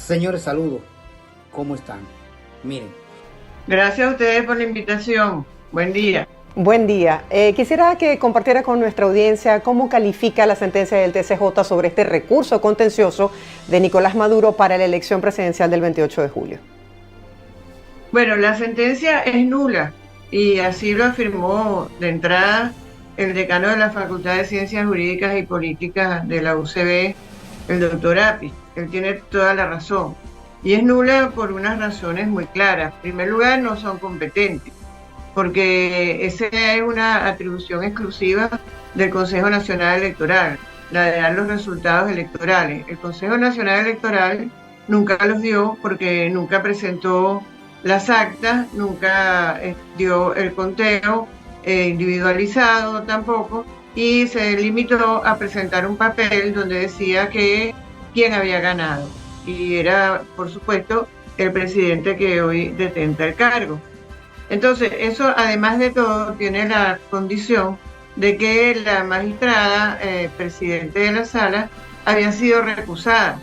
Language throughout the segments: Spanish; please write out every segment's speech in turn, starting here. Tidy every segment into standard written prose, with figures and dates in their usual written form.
Señores, saludos. ¿Cómo están? Miren, Gracias a ustedes por la invitación. Buen día. Buen día. Quisiera que compartiera con nuestra audiencia cómo califica la sentencia del TCJ sobre este recurso contencioso de Nicolás Maduro para la elección presidencial del 28 de julio. Bueno, la sentencia es nula y así lo afirmó de entrada el decano de la Facultad de Ciencias Jurídicas y Políticas de la UCB, el doctor Apis. Él tiene toda la razón. Y es nula por unas razones muy claras. En primer lugar, no son competentes, porque esa es una atribución exclusiva del Consejo Nacional Electoral, la de dar los resultados electorales. El Consejo Nacional Electoral nunca los dio porque nunca presentó las actas, nunca dio el conteo individualizado tampoco, y se limitó a presentar un papel donde decía que quién había ganado. Y era, por supuesto, el presidente que hoy detenta el cargo. Entonces, eso además de todo tiene la condición de que la magistrada, presidente de la sala, había sido recusada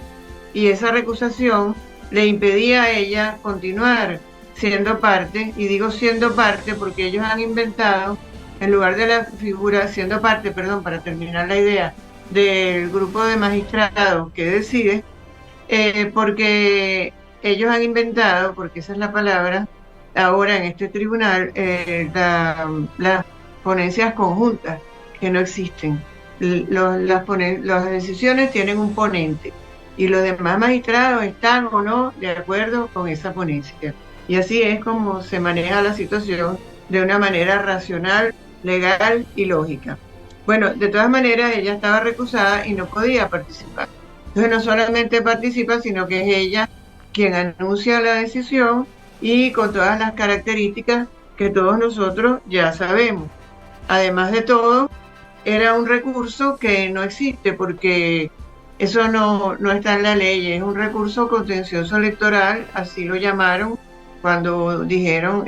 y esa recusación le impedía a ella continuar siendo parte, y digo siendo parte porque ellos han inventado, en lugar de la figura, siendo parte, perdón, para terminar la idea, del grupo de magistrados que decide, porque ellos han inventado, porque esa es la palabra, ahora en este tribunal, las ponencias conjuntas, que no existen. Las decisiones tienen un ponente y los demás magistrados están o no de acuerdo con esa ponencia. Y así es como se maneja la situación de una manera racional, legal y lógica. Bueno, de todas maneras, ella estaba recusada y no podía participar. Entonces no solamente participa, sino que es ella quien anuncia la decisión y con todas las características que todos nosotros ya sabemos. Además de todo, era un recurso que no existe porque eso no está en la ley, es un recurso contencioso electoral, así lo llamaron cuando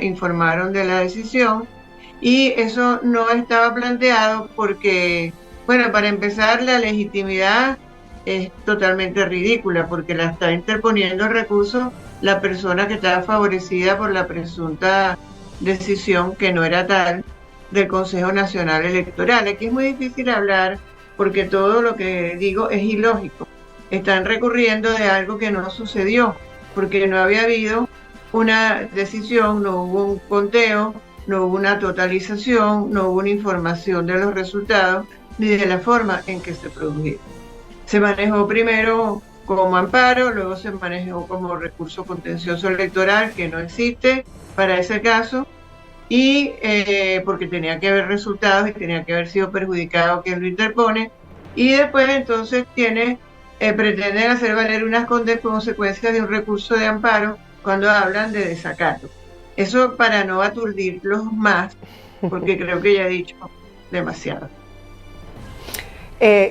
informaron de la decisión, y eso no estaba planteado porque, bueno, para empezar, la legitimidad es totalmente ridícula porque la está interponiendo el recurso la persona que estaba favorecida por la presunta decisión, que no era tal, del Consejo Nacional Electoral. Aquí es muy difícil hablar porque todo lo que digo es ilógico. Están recurriendo de algo que no sucedió porque no había habido una decisión, no hubo un conteo, no hubo una totalización, no hubo una información de los resultados ni de la forma en que se produjeron. Se manejó primero como amparo, luego se manejó como recurso contencioso electoral, que no existe para ese caso, y porque tenía que haber resultados y tenía que haber sido perjudicado quien lo interpone, y después entonces pretenden hacer valer unas consecuencias de un recurso de amparo cuando hablan de desacato. Eso para no aturdirlos más, porque creo que ya he dicho demasiado.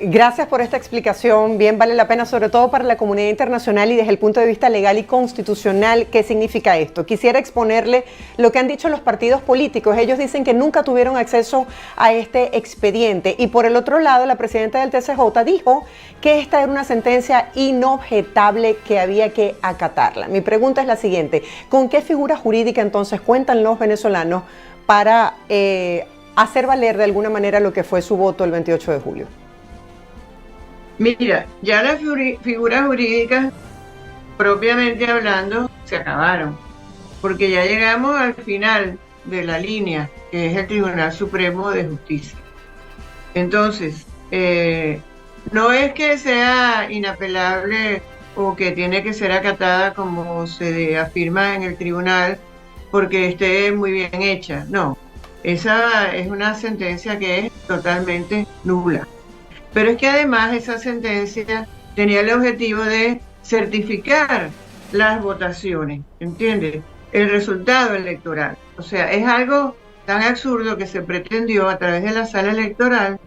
Gracias por esta explicación, bien vale la pena, sobre todo para la comunidad internacional y desde el punto de vista legal y constitucional. ¿Qué significa esto? Quisiera exponerle lo que han dicho los partidos políticos. Ellos dicen que nunca tuvieron acceso a este expediente, y por el otro lado la presidenta del TCJ dijo que esta era una sentencia inobjetable que había que acatarla. Mi pregunta es la siguiente: ¿con qué figura jurídica entonces cuentan los venezolanos para hacer valer de alguna manera lo que fue su voto el 28 de julio? Mira, ya las figuras jurídicas, propiamente hablando, se acabaron, porque ya llegamos al final de la línea, que es el Tribunal Supremo de Justicia. Entonces, no es que sea inapelable o que tiene que ser acatada como se afirma en el tribunal porque esté muy bien hecha, no. Esa es una sentencia que es totalmente nula. Pero es que además esa sentencia tenía el objetivo de certificar las votaciones, ¿entiendes? El resultado electoral. O sea, es algo tan absurdo que se pretendió a través de la sala electoral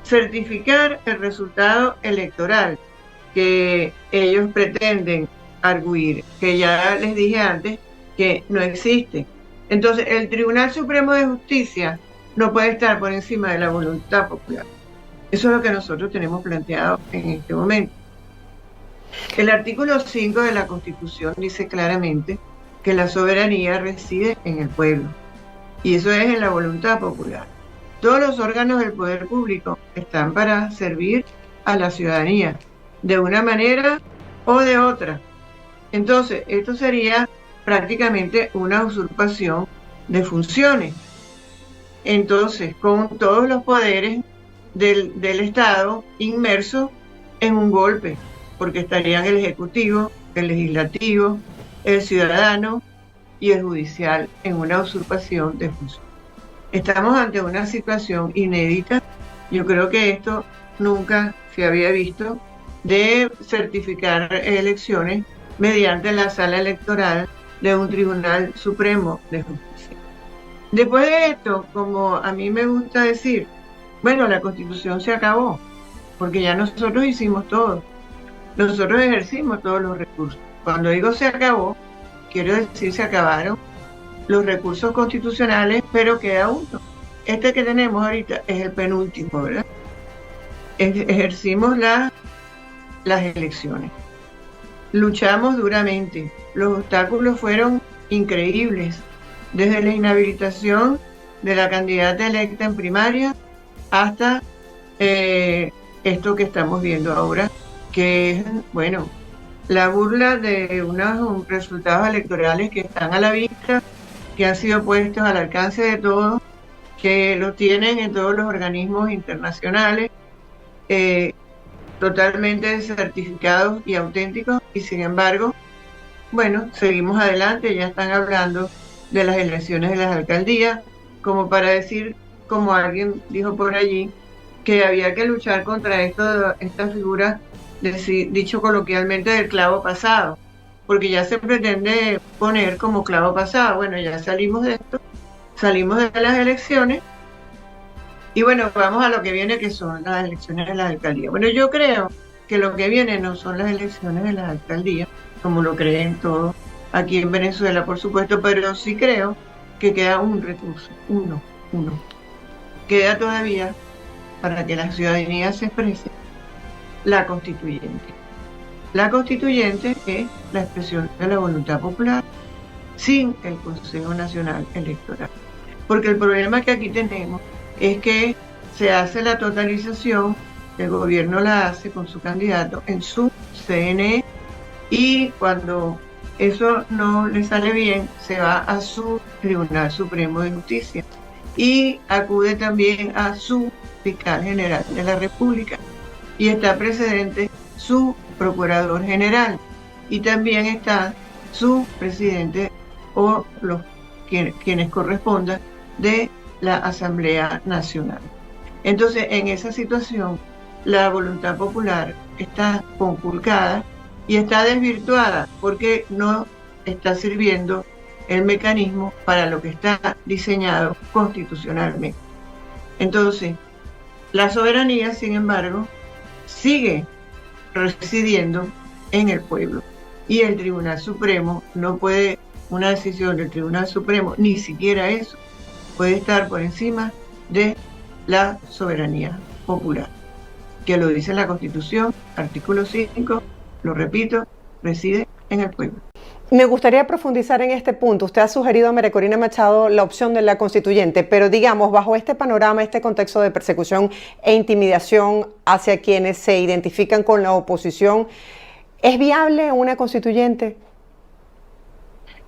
certificar el resultado electoral que ellos pretenden arguir, que ya les dije antes que no existe. Entonces, el Tribunal Supremo de Justicia no puede estar por encima de la voluntad popular. Eso es lo que nosotros tenemos planteado en este momento. El artículo 5 de la Constitución dice claramente que la soberanía reside en el pueblo, y eso es en la voluntad popular. Todos los órganos del poder público están para servir a la ciudadanía, de una manera o de otra. Entonces, esto sería prácticamente una usurpación de funciones. Entonces, con todos los poderes del Estado inmersos en un golpe, porque estarían el Ejecutivo, el Legislativo, el Ciudadano y el Judicial en una usurpación de funciones. Estamos ante una situación inédita. Yo creo que esto nunca se había visto, de certificar elecciones mediante la sala electoral de un Tribunal Supremo de Justicia. Después de esto, como a mí me gusta decir, bueno, la Constitución se acabó, porque ya nosotros hicimos todo. Nosotros ejercimos todos los recursos. Cuando digo se acabó, quiero decir se acabaron los recursos constitucionales, pero queda uno. Este que tenemos ahorita es el penúltimo, ¿verdad? Ejercimos las elecciones. Luchamos duramente. Los obstáculos fueron increíbles, desde la inhabilitación de la candidata electa en primaria hasta esto que estamos viendo ahora, que es, bueno, la burla de unos resultados electorales que están a la vista, que han sido puestos al alcance de todos, que lo tienen en todos los organismos internacionales, totalmente certificados y auténticos, y sin embargo, bueno, seguimos adelante. Ya están hablando de las elecciones de las alcaldías, como para decir, como alguien dijo por allí, que había que luchar contra esta figura, dicho coloquialmente, del clavo pasado, porque ya se pretende poner como clavo pasado. Bueno, ya salimos de esto, salimos de las elecciones, y bueno, vamos a lo que viene, que son las elecciones de las alcaldías. Bueno, yo creo que lo que viene no son las elecciones de las alcaldías, como lo creen todos aquí en Venezuela, por supuesto, pero sí creo que queda un recurso, uno. Queda todavía, para que la ciudadanía se exprese, la constituyente. La constituyente es la expresión de la voluntad popular sin el Consejo Nacional Electoral. Porque el problema que aquí tenemos es que se hace la totalización, el gobierno la hace con su candidato en su CNE, y cuando eso no le sale bien, se va a su Tribunal Supremo de Justicia y acude también a su fiscal general de la República, y está precedente su procurador general, y también está su presidente o quienes correspondan de la Asamblea Nacional. Entonces, en esa situación, la voluntad popular está conculcada y está desvirtuada, porque no está sirviendo el mecanismo para lo que está diseñado constitucionalmente. Entonces, la soberanía, sin embargo, sigue residiendo en el pueblo, y el Tribunal Supremo no puede, una decisión del Tribunal Supremo, ni siquiera eso, puede estar por encima de la soberanía popular, que lo dice la Constitución, artículo 5, lo repito, reside en el pueblo. Me gustaría profundizar en este punto. Usted ha sugerido a María Corina Machado la opción de la constituyente, pero digamos, bajo este panorama, este contexto de persecución e intimidación hacia quienes se identifican con la oposición, ¿es viable una constituyente?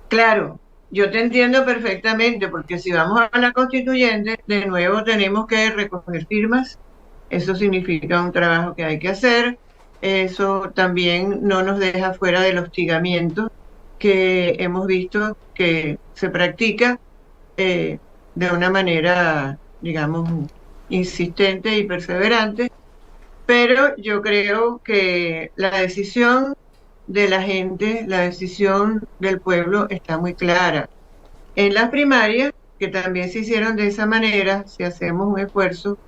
Claro, yo te entiendo perfectamente, porque si vamos a la constituyente, de nuevo tenemos que recoger firmas. Eso significa un trabajo que hay que hacer. Eso también no nos deja fuera del hostigamiento que hemos visto que se practica de una manera, digamos, insistente y perseverante. Pero yo creo que la decisión de la gente, la decisión del pueblo está muy clara. En las primarias, que también se hicieron de esa manera, si hacemos un esfuerzo,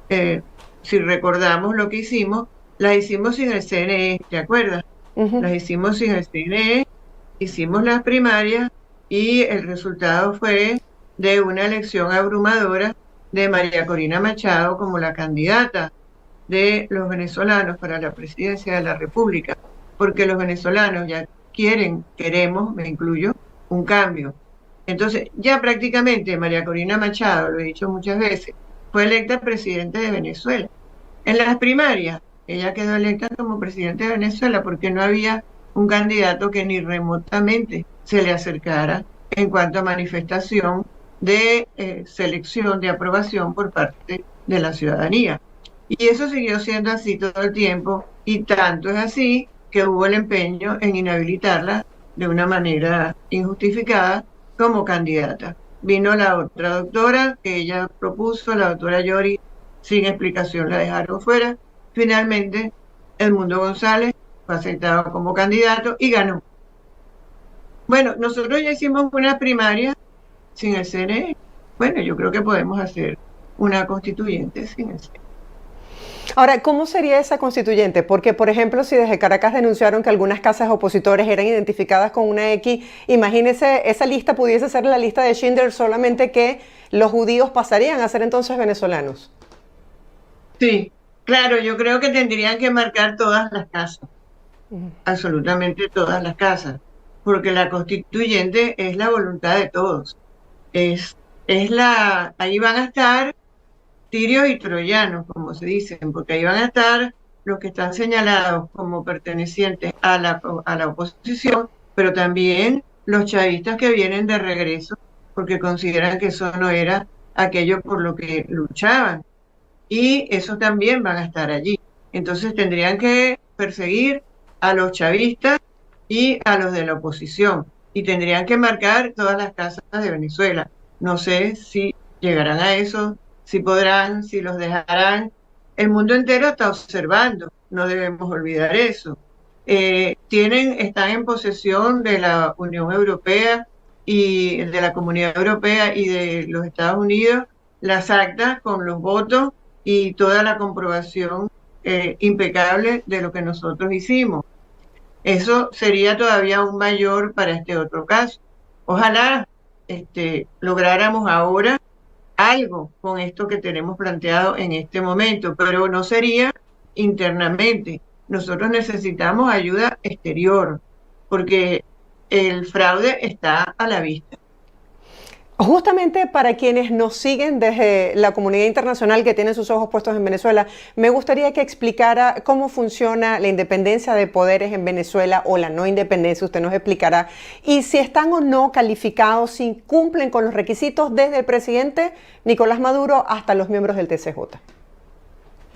si recordamos lo que hicimos, las hicimos sin el CNE, ¿te acuerdas? Las hicimos sin el CNE, hicimos las primarias, y el resultado fue de una elección abrumadora de María Corina Machado como la candidata de los venezolanos para la presidencia de la República, porque los venezolanos ya queremos, me incluyo, un cambio. Entonces, ya prácticamente María Corina Machado, lo he dicho muchas veces, fue electa presidente de Venezuela. En las primarias, ella quedó electa como presidente de Venezuela porque no había un candidato que ni remotamente se le acercara en cuanto a manifestación de selección, de aprobación por parte de la ciudadanía. Y eso siguió siendo así todo el tiempo, y tanto es así que hubo el empeño en inhabilitarla de una manera injustificada como candidata. Vino la otra doctora que ella propuso, la doctora Yori, sin explicación la dejaron fuera. Finalmente, Edmundo González fue aceptado como candidato y ganó. Bueno, nosotros ya hicimos una primaria sin el CNE. Bueno, yo creo que podemos hacer una constituyente sin el CNE. Ahora, ¿cómo sería esa constituyente? Porque, por ejemplo, si desde Caracas denunciaron que algunas casas opositores eran identificadas con una X, imagínese, esa lista pudiese ser la lista de Schindler, solamente que los judíos pasarían a ser entonces venezolanos. Sí, claro, yo creo que tendrían que marcar todas las casas, absolutamente todas las casas, porque la constituyente es la voluntad de todos. Ahí van a estar tirios y troyanos, como se dicen, porque ahí van a estar los que están señalados como pertenecientes a la oposición, pero también los chavistas que vienen de regreso, porque consideran que eso no era aquello por lo que luchaban. Y esos también van a estar allí. Entonces tendrían que perseguir a los chavistas y a los de la oposición, y tendrían que marcar todas las casas de Venezuela. No sé si llegarán a eso, si podrán, si los dejarán. El mundo entero está observando, no debemos olvidar eso. Están en posesión de la Unión Europea y de la Comunidad Europea y de los Estados Unidos las actas con los votos y toda la comprobación impecable de lo que nosotros hicimos. Eso sería todavía aún mayor para este otro caso. Ojalá lográramos ahora algo con esto que tenemos planteado en este momento, pero no sería internamente. Nosotros necesitamos ayuda exterior, porque el fraude está a la vista. Justamente para quienes nos siguen desde la comunidad internacional que tiene sus ojos puestos en Venezuela, me gustaría que explicara cómo funciona la independencia de poderes en Venezuela, o la no independencia, usted nos explicará, y si están o no calificados, si cumplen con los requisitos desde el presidente Nicolás Maduro hasta los miembros del TCJ.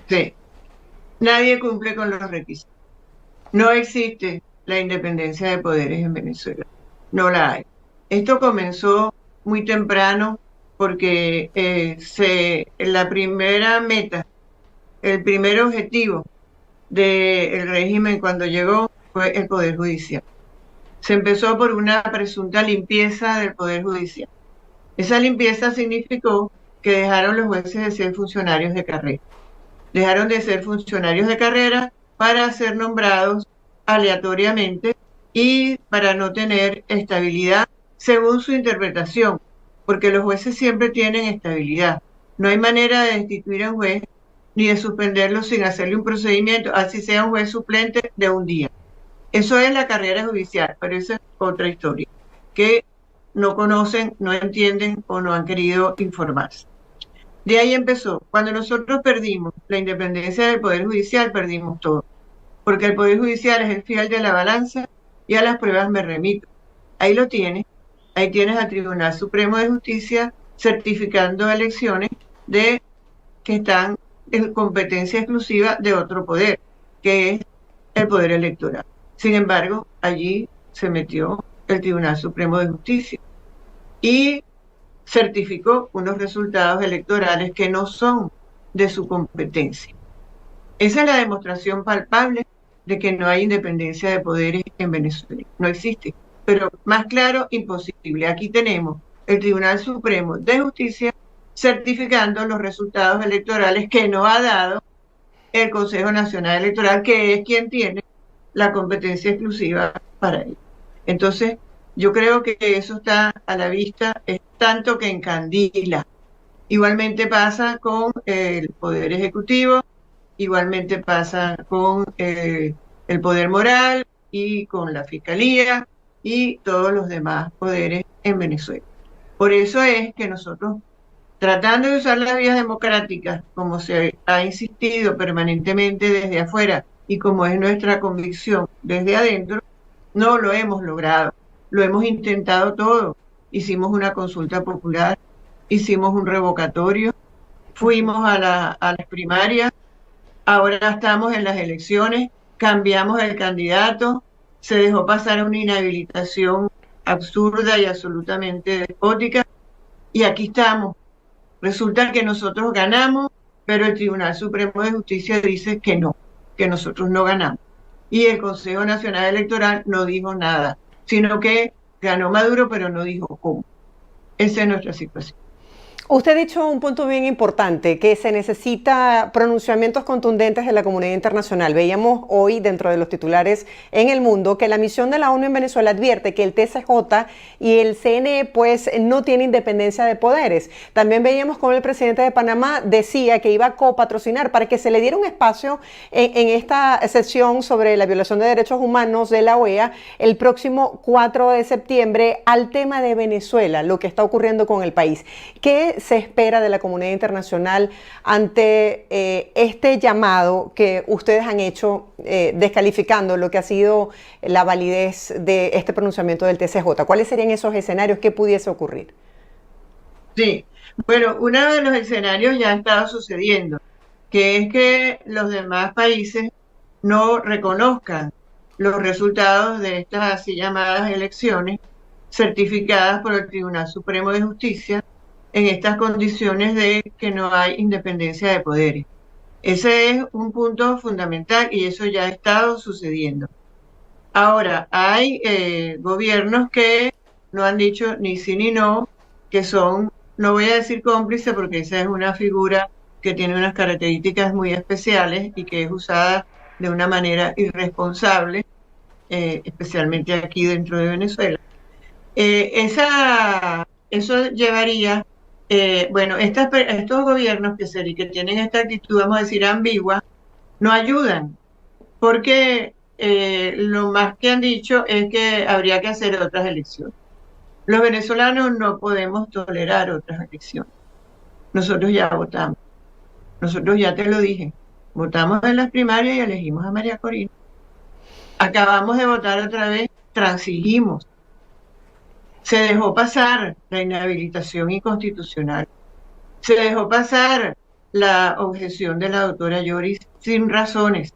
Sí, nadie cumple con los requisitos. No existe la independencia de poderes en Venezuela, no la hay. Esto comenzó muy temprano porque la primera meta, el primer objetivo del régimen cuando llegó fue el Poder Judicial. Se empezó por una presunta limpieza del Poder Judicial. Esa limpieza significó que dejaron los jueces de ser funcionarios de carrera. Dejaron de ser funcionarios de carrera para ser nombrados aleatoriamente y para no tener estabilidad según su interpretación, porque los jueces siempre tienen estabilidad. No hay manera de destituir a un juez ni de suspenderlo sin hacerle un procedimiento, así sea un juez suplente de un día. Eso es la carrera judicial, pero esa es otra historia, que no conocen, no entienden o no han querido informarse. De ahí empezó. Cuando nosotros perdimos la independencia del Poder Judicial, perdimos todo, porque el Poder Judicial es el fiel de la balanza y a las pruebas me remito. Ahí lo tienes. Ahí tienes al Tribunal Supremo de Justicia certificando elecciones que están en competencia exclusiva de otro poder, que es el poder electoral. Sin embargo, allí se metió el Tribunal Supremo de Justicia y certificó unos resultados electorales que no son de su competencia. Esa es la demostración palpable de que no hay independencia de poderes en Venezuela. No existe. Pero más claro, imposible. Aquí tenemos el Tribunal Supremo de Justicia certificando los resultados electorales que no ha dado el Consejo Nacional Electoral, que es quien tiene la competencia exclusiva para ello. Entonces, yo creo que eso está a la vista, es tanto que encandila. Igualmente pasa con el Poder Ejecutivo, igualmente pasa con el Poder Moral, y con la Fiscalía y todos los demás poderes en Venezuela. Por eso es que nosotros, tratando de usar las vías democráticas, como se ha insistido permanentemente desde afuera y como es nuestra convicción desde adentro, no lo hemos logrado. Lo hemos intentado todo. Hicimos una consulta popular, hicimos un revocatorio, fuimos a las primarias, ahora estamos en las elecciones, cambiamos el candidato, se dejó pasar una inhabilitación absurda y absolutamente despótica, y aquí estamos. Resulta que nosotros ganamos, pero el Tribunal Supremo de Justicia dice que no, que nosotros no ganamos. Y el Consejo Nacional Electoral no dijo nada, sino que ganó Maduro, pero no dijo cómo. Esa es nuestra situación. Usted ha dicho un punto bien importante, que se necesita pronunciamientos contundentes de la comunidad internacional. Veíamos hoy dentro de los titulares en El Mundo que la misión de la ONU en Venezuela advierte que el TCJ y el CNE pues no tienen independencia de poderes. También veíamos como el presidente de Panamá decía que iba a copatrocinar para que se le diera un espacio en esta sesión sobre la violación de derechos humanos de la OEA el próximo 4 de septiembre al tema de Venezuela, lo que está ocurriendo con el país. ¿Qué se espera de la comunidad internacional ante este llamado que ustedes han hecho descalificando lo que ha sido la validez de este pronunciamiento del TCJ? ¿Cuáles serían esos escenarios? ¿Qué pudiese ocurrir? Sí, bueno, uno de los escenarios ya ha estado sucediendo, que es que los demás países no reconozcan los resultados de estas así llamadas elecciones certificadas por el Tribunal Supremo de Justicia en estas condiciones de que no hay independencia de poderes. Ese es un punto fundamental y eso ya ha estado sucediendo. Ahora, hay gobiernos que no han dicho ni sí ni no, que son, no voy a decir cómplices porque esa es una figura que tiene unas características muy especiales y que es usada de una manera irresponsable, especialmente aquí dentro de Venezuela. Eso llevaría, bueno, estos gobiernos que tienen esta actitud, vamos a decir, ambigua, no ayudan, porque lo más que han dicho es que habría que hacer otras elecciones. Los venezolanos no podemos tolerar otras elecciones. Nosotros ya votamos. Nosotros ya te lo dije. Votamos en las primarias y elegimos a María Corina. Acabamos de votar otra vez, transigimos. Se dejó pasar la inhabilitación inconstitucional. Se dejó pasar la objeción de la doctora Lloris sin razones.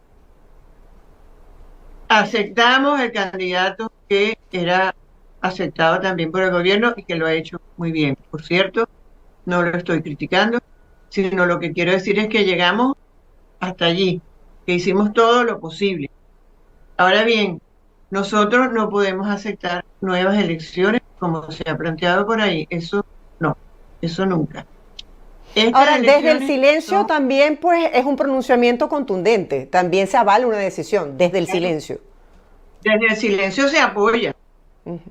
Aceptamos el candidato que era aceptado también por el gobierno y que lo ha hecho muy bien. Por cierto, no lo estoy criticando, sino lo que quiero decir es que llegamos hasta allí, que hicimos todo lo posible. Ahora bien, nosotros no podemos aceptar nuevas elecciones como se ha planteado por ahí. Eso no, eso nunca. Ahora, desde el silencio también pues es un pronunciamiento contundente, también se avala una decisión desde el silencio. Desde el silencio se apoya,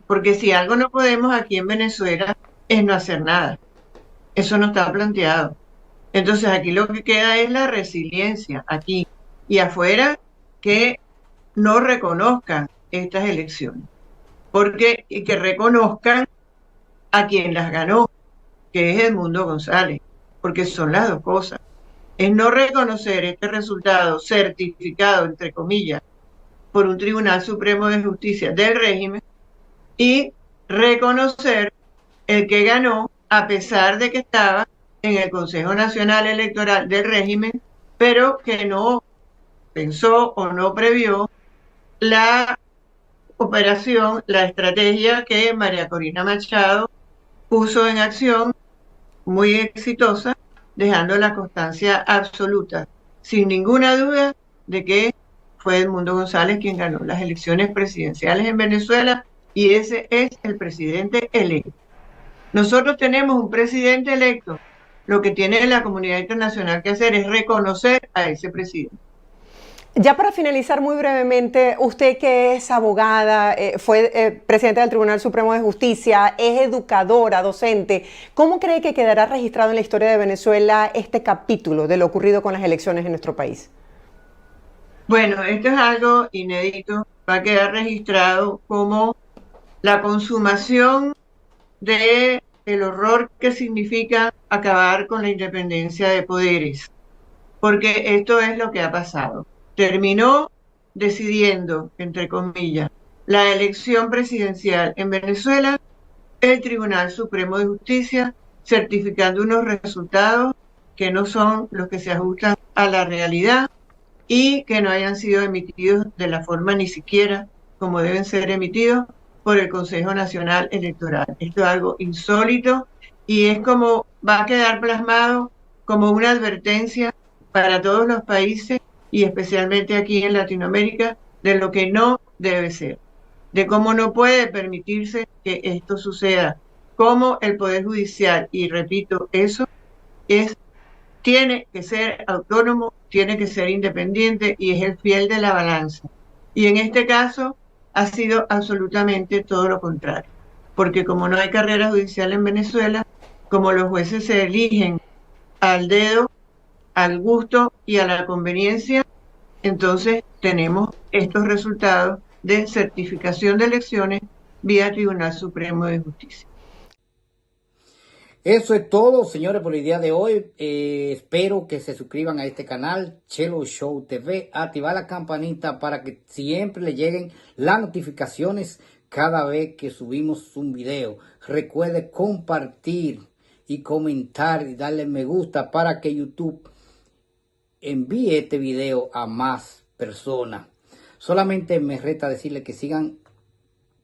porque si algo no podemos aquí en Venezuela es no hacer nada. Eso no está planteado. Entonces aquí lo que queda es la resiliencia, aquí y afuera, que no reconozcan estas elecciones, y que reconozcan a quien las ganó, que es Edmundo González, porque son las dos cosas. Es no reconocer este resultado certificado, entre comillas, por un Tribunal Supremo de Justicia del régimen y reconocer el que ganó a pesar de que estaba en el Consejo Nacional Electoral del régimen, pero que no pensó o no previó la operación, la estrategia que María Corina Machado puso en acción, muy exitosa, dejando la constancia absoluta, sin ninguna duda, de que fue Edmundo González quien ganó las elecciones presidenciales en Venezuela y ese es el presidente electo. Nosotros tenemos un presidente electo. Lo que tiene la comunidad internacional que hacer es reconocer a ese presidente. Ya para finalizar muy brevemente, usted que es abogada, fue presidenta del Tribunal Supremo de Justicia, es educadora, docente, ¿cómo cree que quedará registrado en la historia de Venezuela este capítulo de lo ocurrido con las elecciones en nuestro país? Bueno, esto es algo inédito va a quedar registrado como la consumación de el horror que significa acabar con la independencia de poderes, porque esto es lo que ha pasado. Terminó decidiendo, entre comillas, la elección presidencial en Venezuela el Tribunal Supremo de Justicia, certificando unos resultados que no son los que se ajustan a la realidad y que no hayan sido emitidos de la forma ni siquiera como deben ser emitidos por el Consejo Nacional Electoral. Esto es algo insólito y es como va a quedar plasmado como una advertencia para todos los países y especialmente aquí en Latinoamérica de lo que no debe ser, de cómo no puede permitirse que esto suceda, cómo el Poder Judicial, y repito, eso tiene que ser autónomo, tiene que ser independiente y es el fiel de la balanza. Y en este caso ha sido absolutamente todo lo contrario, porque como no hay carrera judicial en Venezuela, como los jueces se eligen al dedo, al gusto y a la conveniencia, entonces tenemos estos resultados de certificación de elecciones vía Tribunal Supremo de Justicia. Eso es todo, señores, por el día de hoy. Espero que se suscriban a este canal, Chelo Show TV, activar la campanita para que siempre le lleguen las notificaciones cada vez que subimos un video. Recuerde compartir y comentar y darle me gusta para que YouTube envíe este video a más personas. Solamente me resta decirle que sigan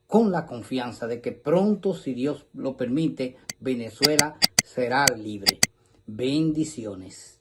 con la confianza de que pronto, si Dios lo permite, Venezuela será libre. Bendiciones.